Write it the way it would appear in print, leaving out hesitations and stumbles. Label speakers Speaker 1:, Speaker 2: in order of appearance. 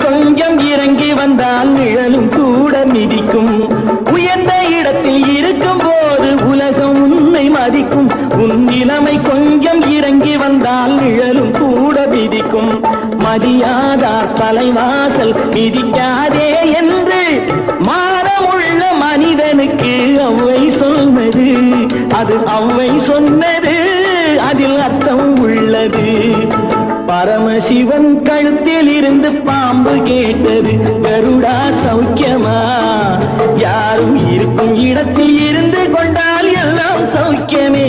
Speaker 1: கொஞ்சம் இறங்கி வந்தால் நிழலும் கூட மிதிக்கும். உயர்ந்த இடத்தில் இருக்கும் போது உலகம் உன்னை மதிக்கும். உன் நிலைமை கொஞ்சம் இறங்கி வந்தால் நிழலும் கூட மிதிக்கும். மதியாதார் தலைவாசல் மிதிக்காதே என்று மானமுள்ள மனிதனுக்கு அவ்வை சொன்னது. அது அவ்வை சொன்னது, அதில் அர்த்தம் உள்ளது. பரமசிவன் கழுத்தில் இருந்து பாம்பு கேட்டது, கருடா சௌக்கியமா? யாரும் இருக்கும் இடத்தில் இருந்து கொண்டால் எல்லாம் சௌக்கியமே.